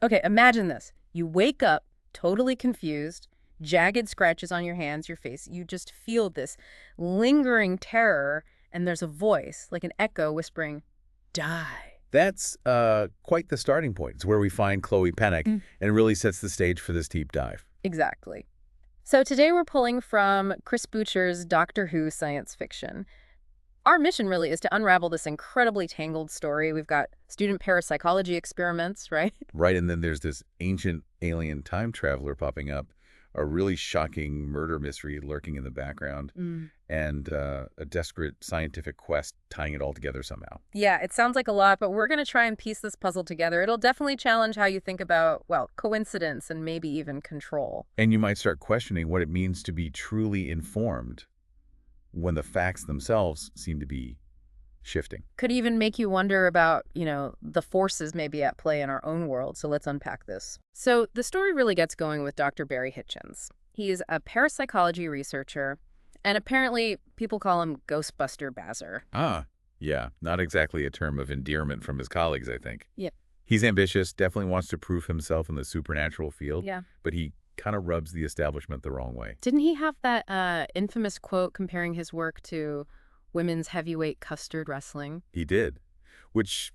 Okay, imagine this. You wake up totally confused, jagged scratches on your hands, your face. You just feel this lingering terror, and there's a voice, like an echo whispering, die. That's quite the starting point. It's where we find Chloe Pennock, Mm. and it really sets the stage for this deep dive. Exactly. So today we're pulling from Chris Boucher's Doctor Who science fiction. Our mission really is to unravel this incredibly tangled story. We've got student parapsychology experiments, right? Right, and then there's this ancient alien time traveler popping up, a really shocking murder mystery lurking in the background, and a desperate scientific quest tying it all together somehow. Yeah, it sounds like a lot, but we're going to try and piece this puzzle together. It'll definitely challenge how you think about, well, coincidence and maybe even control. And you might start questioning what it means to be truly informed when the facts themselves seem to be shifting. Could even make you wonder about, the forces maybe at play in our own world. So let's unpack this. So the story really gets going with Dr. Barry Hitchens. He's a parapsychology researcher, and apparently people call him Ghostbuster Bazzer. Ah, yeah, not exactly a term of endearment from his colleagues, I think. Yep. He's ambitious, definitely wants to prove himself in the supernatural field, Yeah. but he kind of rubs the establishment the wrong way. Didn't he have that infamous quote comparing his work to women's heavyweight custard wrestling? He did, which,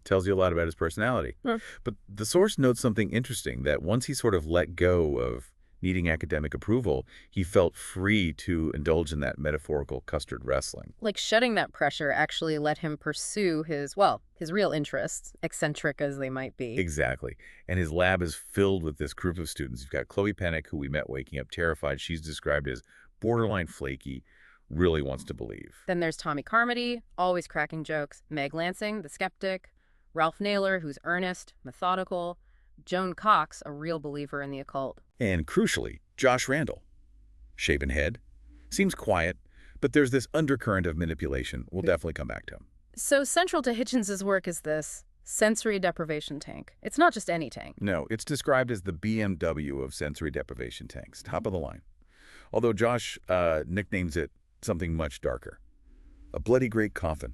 tells you a lot about his personality. Hmm. But the source notes something interesting, that once he sort of let go of needing academic approval, he felt free to indulge in that metaphorical custard wrestling. Like shedding that pressure actually let him pursue his real interests, eccentric as they might be. Exactly. And his lab is filled with this group of students. You've got Chloe Pennock, who we met waking up terrified. She's described as borderline flaky, really wants to believe. Then there's Tommy Carmody, always cracking jokes, Meg Lansing, the skeptic, Ralph Naylor, who's earnest, methodical, Joan Cox, a real believer in the occult. And crucially, Josh Randall. Shaven head, seems quiet, but there's this undercurrent of manipulation. We'll definitely come back to him. So central to Hitchens' work is this sensory deprivation tank. It's not just any tank. No, it's described as the BMW of sensory deprivation tanks, top of the line. Although Josh nicknames it something much darker. A bloody great coffin.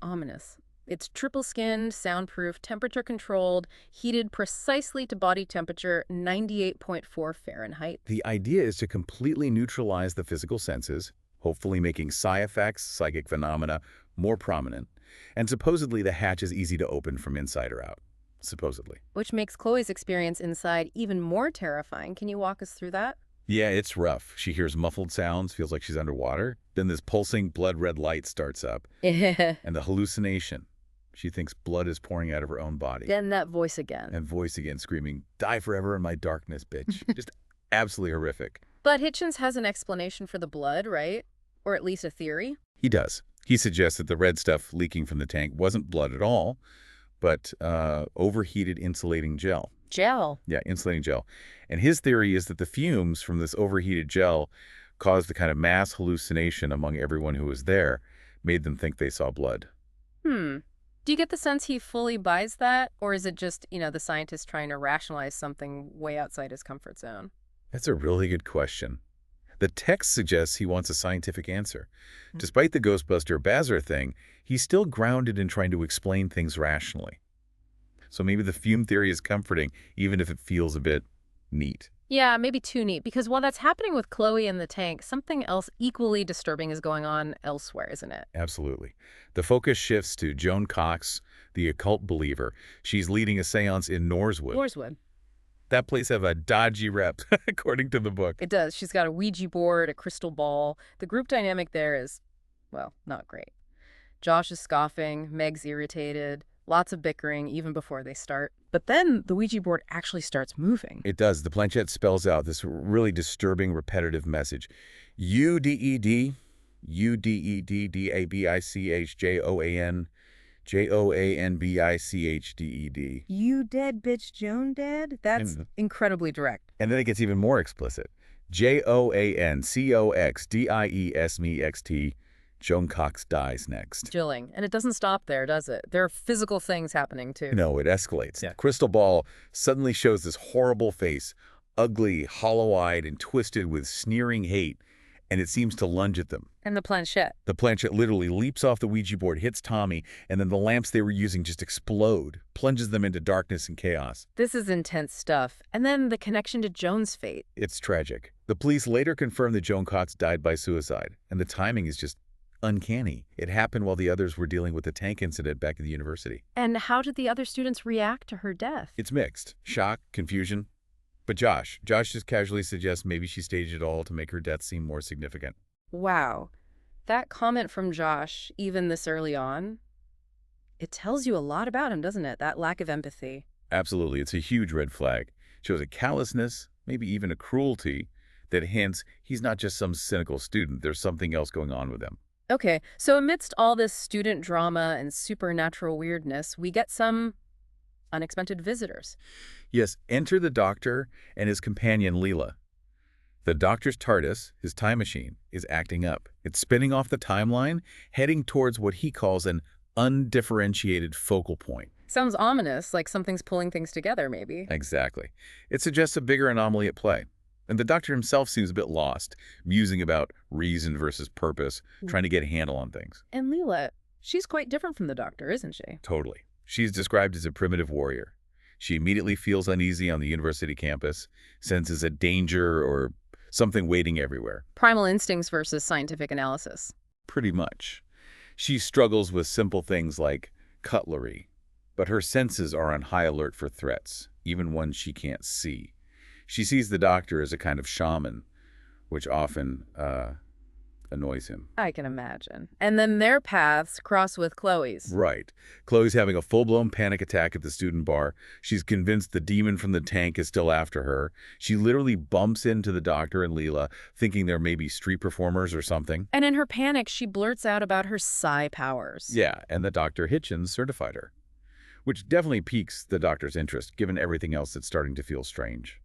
Ominous. It's triple-skinned, soundproof, temperature-controlled, heated precisely to body temperature 98.4 Fahrenheit. The idea is to completely neutralize the physical senses, hopefully making psi effects, psychic phenomena, more prominent. And supposedly the hatch is easy to open from inside or out. Supposedly. Which makes Chloe's experience inside even more terrifying. Can you walk us through that? Yeah, it's rough. She hears muffled sounds, feels like she's underwater. Then this pulsing blood-red light starts up. And the hallucination. She thinks blood is pouring out of her own body. Then that voice again. And voice again screaming, "Die forever in my darkness, bitch." Just absolutely horrific. But Hitchens has an explanation for the blood, right? Or at least a theory. He does. He suggests that the red stuff leaking from the tank wasn't blood at all, but overheated insulating gel. Gel. Yeah, insulating gel. And his theory is that the fumes from this overheated gel caused the kind of mass hallucination among everyone who was there, made them think they saw blood. Do you get the sense he fully buys that? Or is it just, the scientist trying to rationalize something way outside his comfort zone? That's a really good question. The text suggests he wants a scientific answer. Despite the Ghostbuster Bazzer thing, he's still grounded in trying to explain things rationally. So maybe the fume theory is comforting, even if it feels a bit neat. Yeah, maybe too neat, because while that's happening with Chloe in the tank, something else equally disturbing is going on elsewhere, isn't it? Absolutely. The focus shifts to Joan Cox, the occult believer. She's leading a seance in Norsewood. That place have a dodgy rep, according to the book. It does. She's got a Ouija board, a crystal ball. The group dynamic there is, well, not great. Josh is scoffing, Meg's irritated, lots of bickering even before they start. But then the Ouija board actually starts moving. It does. The planchette spells out this really disturbing, repetitive message. UDED, UDEDDABICH JOANBICHDED. You dead bitch Joan dead? That's incredibly direct. And then it gets even more explicit. JOANCOXDIESMEXT. Joan Cox dies next. Chilling. And it doesn't stop there, does it? There are physical things happening, too. No, it escalates. Yeah. Crystal Ball suddenly shows this horrible face, ugly, hollow-eyed, and twisted with sneering hate. and it seems to lunge at them. And the planchette. The planchette literally leaps off the Ouija board, hits Tommy, and then the lamps they were using just explode, plunges them into darkness and chaos. This is intense stuff. And then the connection to Joan's fate. It's tragic. The police later confirmed that Joan Cox died by suicide, and the timing is just uncanny. It happened while the others were dealing with the tank incident back at the university. And how did the other students react to her death? It's mixed. Shock, confusion. But Josh just casually suggests maybe she staged it all to make her death seem more significant. Wow. That comment from Josh, even this early on, it tells you a lot about him, doesn't it? That lack of empathy. Absolutely. It's a huge red flag. Shows a callousness, maybe even a cruelty, that hints he's not just some cynical student. There's something else going on with him. Okay, so amidst all this student drama and supernatural weirdness, we get some unexpected visitors. Yes, enter the Doctor and his companion Leela. The Doctor's TARDIS, his time machine, is acting up. It's spinning off the timeline, heading towards what he calls an undifferentiated focal point. Sounds ominous, like something's pulling things together, maybe. Exactly. It suggests a bigger anomaly at play. And the Doctor himself seems a bit lost, musing about reason versus purpose, trying to get a handle on things. And Leela, she's quite different from the Doctor, isn't she? Totally. She's described as a primitive warrior. She immediately feels uneasy on the university campus, senses a danger or something waiting everywhere. Primal instincts versus scientific analysis. Pretty much. She struggles with simple things like cutlery, but her senses are on high alert for threats, even ones she can't see. She sees the Doctor as a kind of shaman, which often annoys him. I can imagine. And then their paths cross with Chloe's. Right. Chloe's having a full-blown panic attack at the student bar. She's convinced the demon from the tank is still after her. She literally bumps into the Doctor and Leela, thinking they're maybe street performers or something. And in her panic, she blurts out about her psi powers. Yeah, and the Dr. Hitchens certified her, which definitely piques the Doctor's interest, given everything else that's starting to feel strange.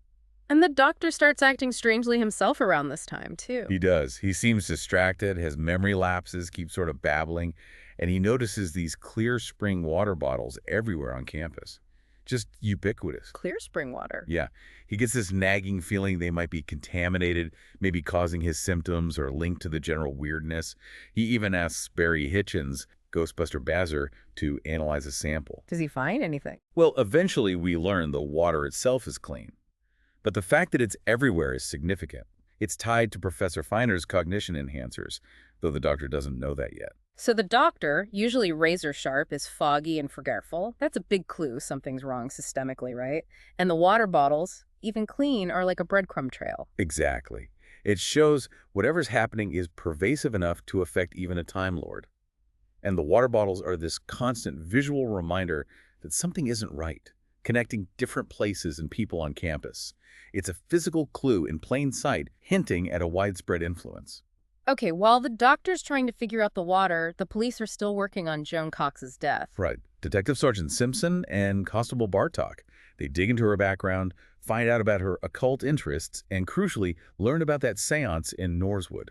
And the Doctor starts acting strangely himself around this time, too. He does. He seems distracted, his memory lapses, keeps sort of babbling, and he notices these clear spring water bottles everywhere on campus. Just ubiquitous. Clear spring water. Yeah. He gets this nagging feeling they might be contaminated, maybe causing his symptoms or linked to the general weirdness. He even asks Barry Hitchens, Ghostbuster Bazzer, to analyze a sample. Does he find anything? Well, eventually we learn the water itself is clean. But the fact that it's everywhere is significant. It's tied to Professor Finer's cognition enhancers, though the Doctor doesn't know that yet. So the Doctor, usually razor sharp, is foggy and forgetful. That's a big clue something's wrong systemically, right? And the water bottles, even clean, are like a breadcrumb trail. Exactly. It shows whatever's happening is pervasive enough to affect even a Time Lord. And the water bottles are this constant visual reminder that something isn't right, connecting different places and people on campus. It's a physical clue in plain sight, hinting at a widespread influence. Okay, while the Doctor's trying to figure out the water, the police are still working on Joan Cox's death. Right. Detective Sergeant Simpson and Constable Bartok. They dig into her background, find out about her occult interests, and crucially, learn about that seance in Norswood.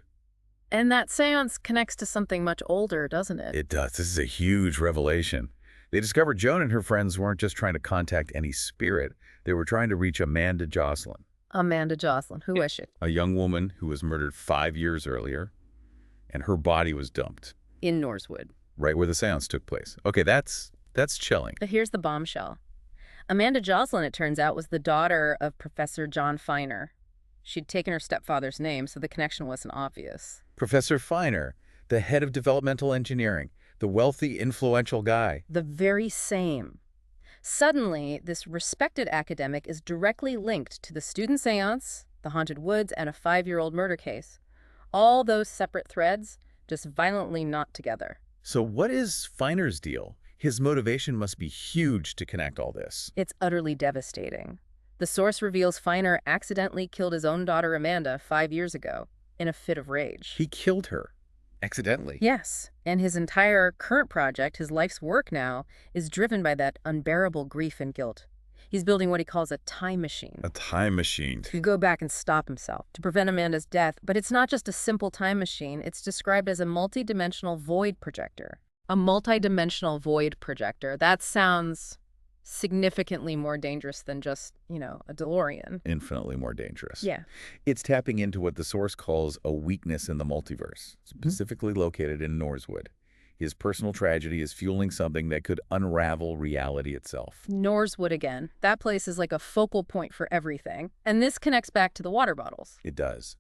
And that seance connects to something much older, doesn't it? It does. This is a huge revelation. They discovered Joan and her friends weren't just trying to contact any spirit. They were trying to reach Amanda Jocelyn. Amanda Jocelyn. Who is she? A young woman who was murdered 5 years earlier, and her body was dumped. In Norswood. Right where the seance took place. Okay, that's chilling. But here's the bombshell. Amanda Jocelyn, it turns out, was the daughter of Professor John Finer. She'd taken her stepfather's name, so the connection wasn't obvious. Professor Finer, the head of developmental engineering, the wealthy, influential guy. The very same. Suddenly, this respected academic is directly linked to the student seance, the haunted woods, and a 5-year-old murder case. All those separate threads, just violently knot together. So what is Finer's deal? His motivation must be huge to connect all this. It's utterly devastating. The source reveals Finer accidentally killed his own daughter Amanda 5 years ago in a fit of rage. He killed her. Accidentally. Yes, and his entire current project, his life's work now, is driven by that unbearable grief and guilt. He's building what he calls a time machine. A time machine. To go back and stop himself, to prevent Amanda's death. But it's not just a simple time machine. It's described as a multi-dimensional void projector. A multi-dimensional void projector. That sounds significantly more dangerous than just, a DeLorean. Infinitely more dangerous. Yeah. It's tapping into what the source calls a weakness in the multiverse, Mhm. specifically located in Norsewood. His personal tragedy is fueling something that could unravel reality itself. Norsewood again. That place is like a focal point for everything. And this connects back to the water bottles. It does.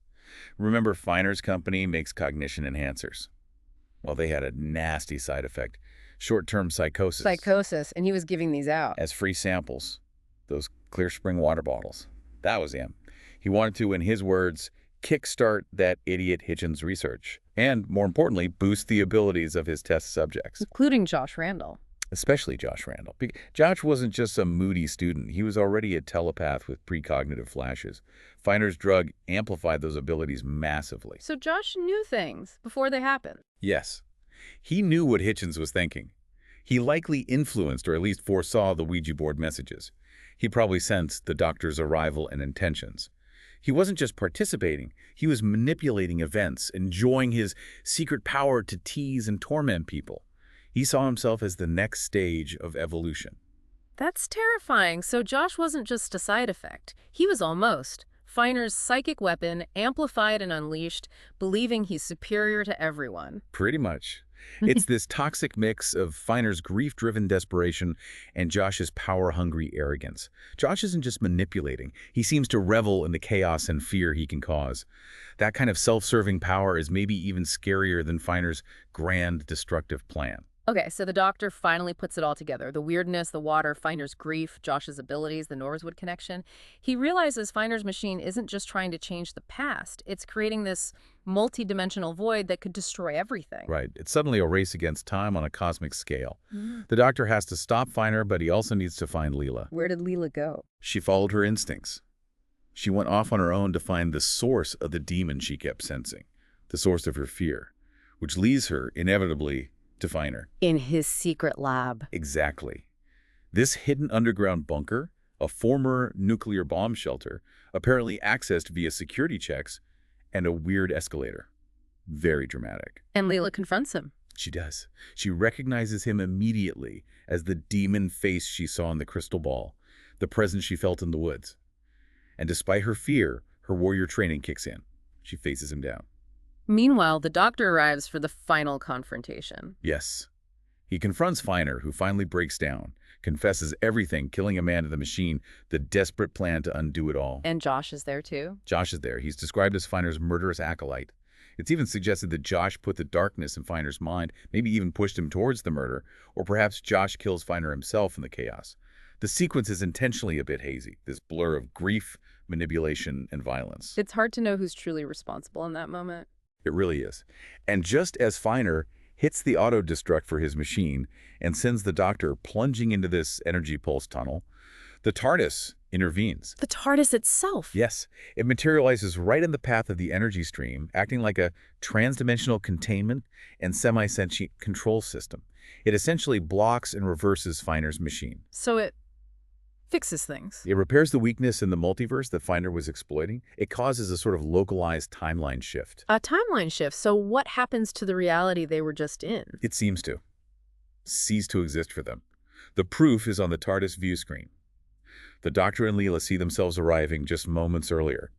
Remember, Finer's company makes cognition enhancers. Well, they had a nasty side effect, short-term psychosis, Psychosis, and he was giving these out. as free samples, those clear spring water bottles. That was him. He wanted to, in his words, kickstart that idiot Hitchens research, and, more importantly, boost the abilities of his test subjects, Including Josh Randall. especially Josh Randall. Josh wasn't just some moody student. He was already a telepath with precognitive flashes. Finer's drug amplified those abilities massively. So Josh knew things before they happened. Yes. He knew what Hitchens was thinking. He likely influenced or at least foresaw the Ouija board messages. He probably sensed the doctor's arrival and intentions. He wasn't just participating, he was manipulating events, enjoying his secret power to tease and torment people. He saw himself as the next stage of evolution. That's terrifying. So Josh wasn't just a side effect. He was almost Finer's psychic weapon, amplified and unleashed, believing he's superior to everyone. Pretty much. It's this toxic mix of Finer's grief-driven desperation and Josh's power-hungry arrogance. Josh isn't just manipulating. He seems to revel in the chaos and fear he can cause. That kind of self-serving power is maybe even scarier than Finer's grand, destructive plan. Okay, so the doctor finally puts it all together. The weirdness, the water, Finer's grief, Josh's abilities, the Norsewood connection. He realizes Finer's machine isn't just trying to change the past. It's creating this multi-dimensional void that could destroy everything. Right. It's suddenly a race against time on a cosmic scale. The doctor has to stop Finer, but he also needs to find Leela. Where did Leela go? She followed her instincts. She went off on her own to find the source of the demon she kept sensing, the source of her fear, which leads her, inevitably, to Finer. In his secret lab. Exactly. This hidden underground bunker, a former nuclear bomb shelter, apparently accessed via security checks, and a weird escalator. Very dramatic. And Leela confronts him. She does. She recognizes him immediately as the demon face she saw in the crystal ball, the presence she felt in the woods. And despite her fear, her warrior training kicks in. She faces him down. Meanwhile, the doctor arrives for the final confrontation. Yes. He confronts Finer, who finally breaks down, confesses everything, killing a man in the machine, the desperate plan to undo it all. And Josh is there too. Josh is there. He's described as Finer's murderous acolyte. It's even suggested that Josh put the darkness in Finer's mind, maybe even pushed him towards the murder, or perhaps Josh kills Finer himself in the chaos. The sequence is intentionally a bit hazy, this blur of grief, manipulation, and violence. It's hard to know who's truly responsible in that moment. It really is. And just as Finer hits the auto-destruct for his machine and sends the doctor plunging into this energy pulse tunnel, the TARDIS intervenes. The TARDIS itself. Yes, it materializes right in the path of the energy stream, acting like a transdimensional containment and semi-sentient control system. It essentially blocks and reverses Finer's machine. So it fixes things. It repairs the weakness in the multiverse that Finer was exploiting. It causes a sort of localized timeline shift. A timeline shift. So what happens to the reality they were just in? It seems to. Cease to exist for them. The proof is on the TARDIS view screen. The Doctor and Leela see themselves arriving just moments earlier.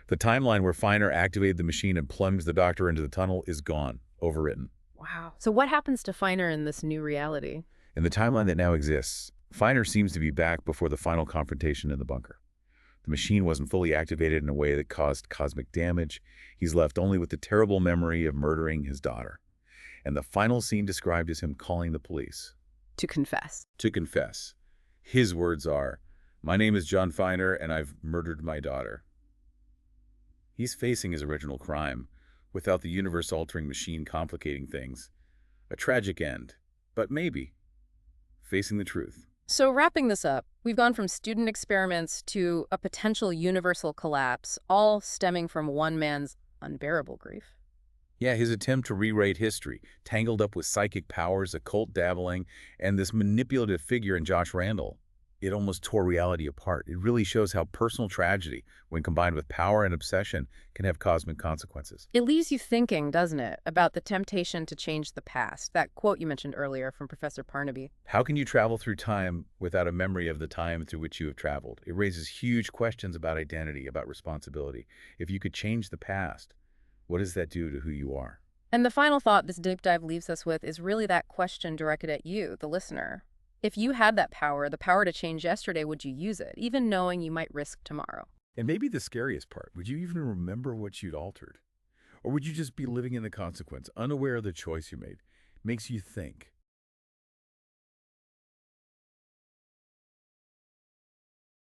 The timeline where Finer activated the machine and plunged the Doctor into the tunnel is gone, overwritten. Wow. So what happens to Finer in this new reality? In the timeline that now exists, Finer seems to be back before the final confrontation in the bunker. The machine wasn't fully activated in a way that caused cosmic damage. He's left only with the terrible memory of murdering his daughter. And the final scene described is him calling the police. To confess. To confess. His words are, "My name is John Finer, and I've murdered my daughter." He's facing his original crime, without the universe-altering machine complicating things. A tragic end, but maybe facing the truth. So wrapping this up, we've gone from student experiments to a potential universal collapse, all stemming from one man's unbearable grief. Yeah, his attempt to rewrite history, tangled up with psychic powers, occult dabbling, and this manipulative figure in Josh Randall. It almost tore reality apart. It really shows how personal tragedy, when combined with power and obsession, can have cosmic consequences. It leaves you thinking, doesn't it, about the temptation to change the past. That quote you mentioned earlier from Professor Parnaby. How can you travel through time without a memory of the time through which you have traveled? It raises huge questions about identity, about responsibility. If you could change the past, what does that do to who you are? And the final thought this deep dive leaves us with is really that question directed at you, the listener. If you had that power, the power to change yesterday, would you use it, even knowing you might risk tomorrow? And maybe the scariest part, would you even remember what you'd altered? Or would you just be living in the consequence, unaware of the choice you made? Makes you think.